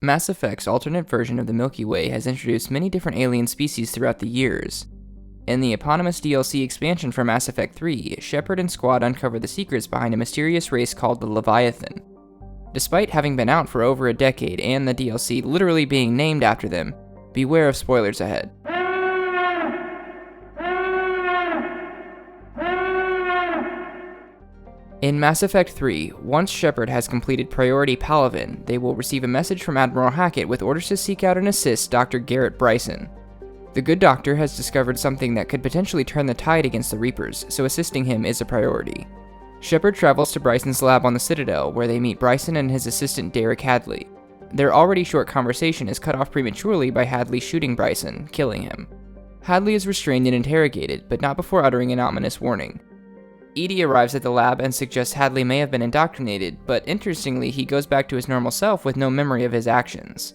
Mass Effect's alternate version of the Milky Way has introduced many different alien species throughout the years. In the eponymous DLC expansion for Mass Effect 3, Shepard and Squad uncover the secrets behind a mysterious race called the Leviathan. Despite having been out for over a decade and the DLC literally being named after them, beware of spoilers ahead. In Mass Effect 3, once Shepard has completed Priority Palaven, they will receive a message from Admiral Hackett with orders to seek out and assist Dr. Garrett Bryson. The good doctor has discovered something that could potentially turn the tide against the Reapers, so assisting him is a priority. Shepard travels to Bryson's lab on the Citadel, where they meet Bryson and his assistant Derek Hadley. Their already short conversation is cut off prematurely by Hadley shooting Bryson, killing him. Hadley is restrained and interrogated, but not before uttering an ominous warning. Edie arrives at the lab and suggests Hadley may have been indoctrinated, but interestingly, he goes back to his normal self with no memory of his actions.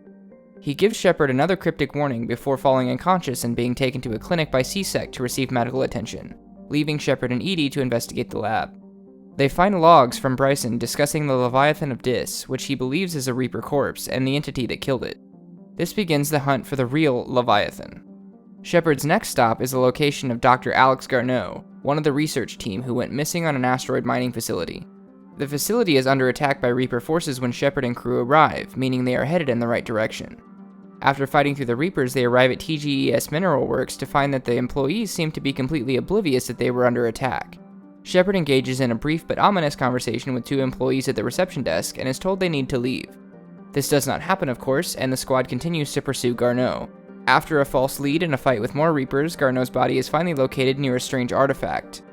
He gives Shepard another cryptic warning before falling unconscious and being taken to a clinic by C-Sec to receive medical attention, leaving Shepard and Edie to investigate the lab. They find logs from Bryson discussing the Leviathan of Dis, which he believes is a Reaper corpse and the entity that killed it. This begins the hunt for the real Leviathan. Shepard's next stop is the location of Dr. Alex Garneau, one of the research team who went missing on an asteroid mining facility. The facility is under attack by Reaper forces when Shepard and crew arrive, meaning they are headed in the right direction. After fighting through the Reapers, they arrive at TGES Mineral Works to find that the employees seem to be completely oblivious that they were under attack. Shepard engages in a brief but ominous conversation with two employees at the reception desk and is told they need to leave. This does not happen, of course, and the squad continues to pursue Garneau. After a false lead and a fight with more Reapers, Garneau's body is finally located near a strange artifact.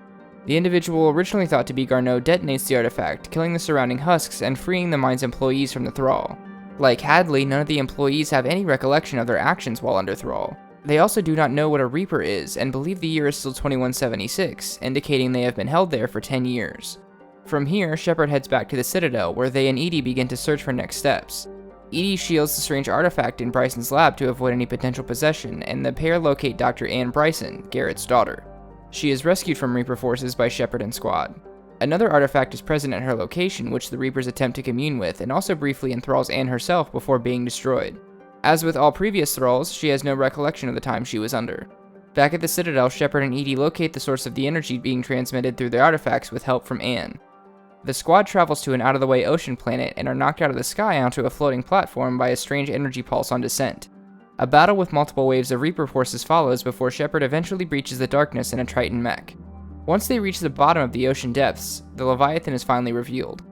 The individual originally thought to be Garneau detonates the artifact, killing the surrounding husks and freeing the mine's employees from the thrall. Like Hadley, none of the employees have any recollection of their actions while under thrall. They also do not know what a Reaper is and believe the year is still 2176, indicating they have been held there for 10 years. From here, Shepard heads back to the Citadel, where they and Edie begin to search for next steps. Edie shields the strange artifact in Bryson's lab to avoid any potential possession, and the pair locate Dr. Anne Bryson, Garrett's daughter. She is rescued from Reaper forces by Shepard and Squad. Another artifact is present at her location, which the Reapers attempt to commune with, and also briefly enthralls Anne herself before being destroyed. As with all previous thralls, she has no recollection of the time she was under. Back at the Citadel, Shepard and Edie locate the source of the energy being transmitted through the artifacts with help from Anne. The squad travels to an out-of-the-way ocean planet and are knocked out of the sky onto a floating platform by a strange energy pulse on descent. A battle with multiple waves of Reaper forces follows before Shepard eventually breaches the darkness in a Triton mech. Once they reach the bottom of the ocean depths, the Leviathan is finally revealed.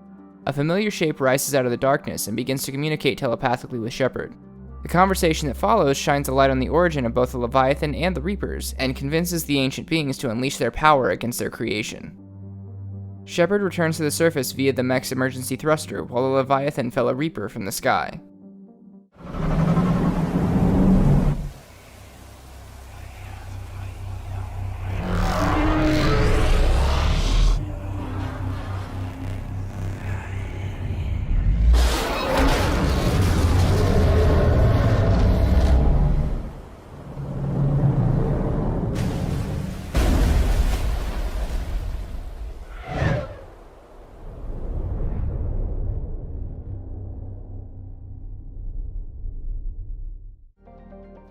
A familiar shape rises out of the darkness and begins to communicate telepathically with Shepard. The conversation that follows shines a light on the origin of both the Leviathan and the Reapers, and convinces the ancient beings to unleash their power against their creation. Shepard returns to the surface via the mech's emergency thruster, while the Leviathan fell a Reaper from the sky.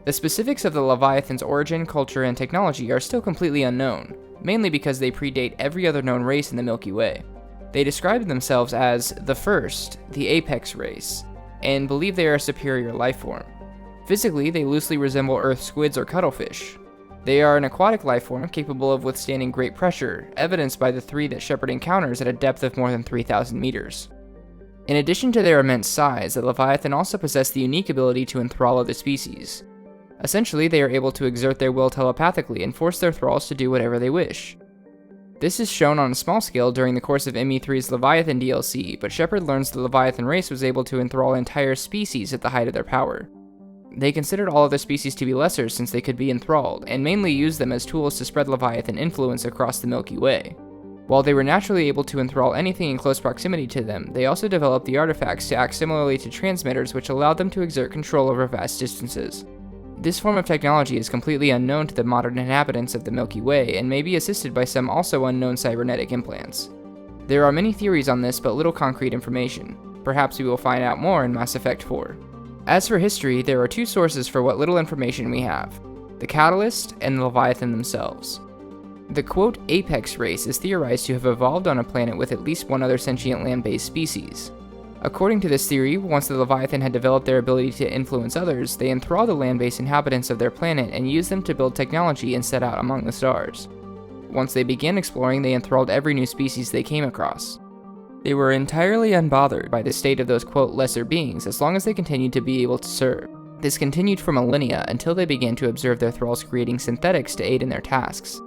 The specifics of the Leviathan's origin, culture, and technology are still completely unknown, mainly because they predate every other known race in the Milky Way. They describe themselves as the first, the apex race, and believe they are a superior life form. Physically, they loosely resemble Earth squids or cuttlefish. They are an aquatic life form capable of withstanding great pressure, evidenced by the three that Shepard encounters at a depth of more than 3,000 meters. In addition to their immense size, the Leviathan also possess the unique ability to enthrall other species. Essentially, they are able to exert their will telepathically and force their thralls to do whatever they wish. This is shown on a small scale during the course of ME3's Leviathan DLC, but Shepard learns the Leviathan race was able to enthrall entire species at the height of their power. They considered all other species to be lesser since they could be enthralled, and mainly used them as tools to spread Leviathan influence across the Milky Way. While they were naturally able to enthrall anything in close proximity to them, they also developed the artifacts to act similarly to transmitters, which allowed them to exert control over vast distances. This form of technology is completely unknown to the modern inhabitants of the Milky Way and may be assisted by some also unknown cybernetic implants. There are many theories on this but little concrete information. Perhaps we will find out more in Mass Effect 4. As for history, there are two sources for what little information we have: the Catalyst and the Leviathan themselves. The quote apex race is theorized to have evolved on a planet with at least one other sentient land-based species. According to this theory, once the Leviathan had developed their ability to influence others, they enthralled the land-based inhabitants of their planet and used them to build technology and set out among the stars. Once they began exploring, they enthralled every new species they came across. They were entirely unbothered by the state of those quote lesser beings as long as they continued to be able to serve. This continued for millennia until they began to observe their thralls creating synthetics to aid in their tasks.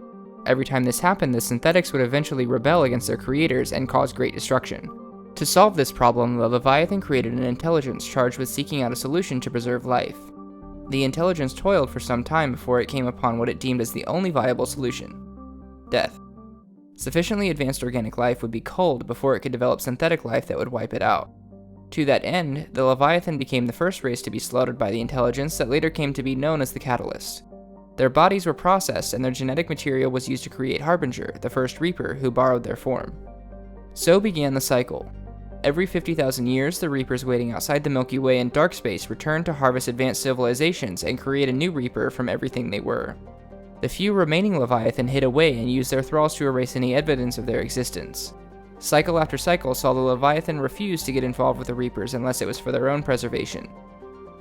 Every time this happened, the synthetics would eventually rebel against their creators and cause great destruction. To solve this problem, the Leviathan created an intelligence charged with seeking out a solution to preserve life. The intelligence toiled for some time before it came upon what it deemed as the only viable solution: death. Sufficiently advanced organic life would be culled before it could develop synthetic life that would wipe it out. To that end, the Leviathan became the first race to be slaughtered by the intelligence that later came to be known as the Catalyst. Their bodies were processed and their genetic material was used to create Harbinger, the first Reaper, who borrowed their form. So began the cycle. Every 50,000 years, the Reapers waiting outside the Milky Way in dark space returned to harvest advanced civilizations and create a new Reaper from everything they were. The few remaining Leviathan hid away and used their thralls to erase any evidence of their existence. Cycle after cycle saw the Leviathan refuse to get involved with the Reapers unless it was for their own preservation.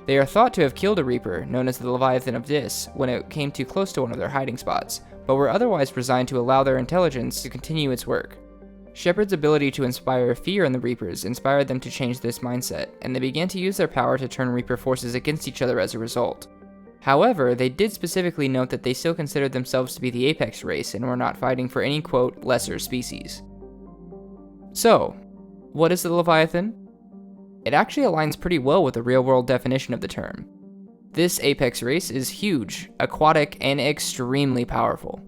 They are thought to have killed a Reaper, known as the Leviathan of Dis, when it came too close to one of their hiding spots, but were otherwise resigned to allow their intelligence to continue its work. Shepard's ability to inspire fear in the Reapers inspired them to change this mindset, and they began to use their power to turn Reaper forces against each other as a result. However, they did specifically note that they still considered themselves to be the apex race and were not fighting for any quote lesser species. So, what is the Leviathan? It actually aligns pretty well with the real-world definition of the term. This apex race is huge, aquatic, and extremely powerful.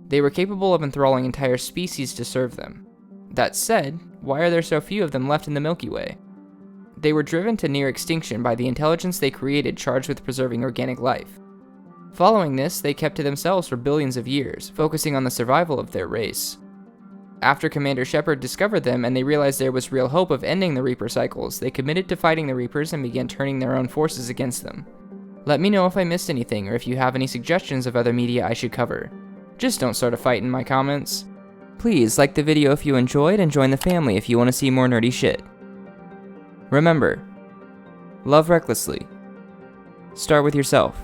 They were capable of enthralling entire species to serve them. That said, why are there so few of them left in the Milky Way? They were driven to near extinction by the intelligence they created charged with preserving organic life. Following this, they kept to themselves for billions of years, focusing on the survival of their race. After Commander Shepard discovered them and they realized there was real hope of ending the Reaper cycles, they committed to fighting the Reapers and began turning their own forces against them. Let me know if I missed anything or if you have any suggestions of other media I should cover. Just don't start a fight in my comments. Please like the video if you enjoyed and join the family if you want to see more nerdy shit. Remember, love recklessly. Start with yourself.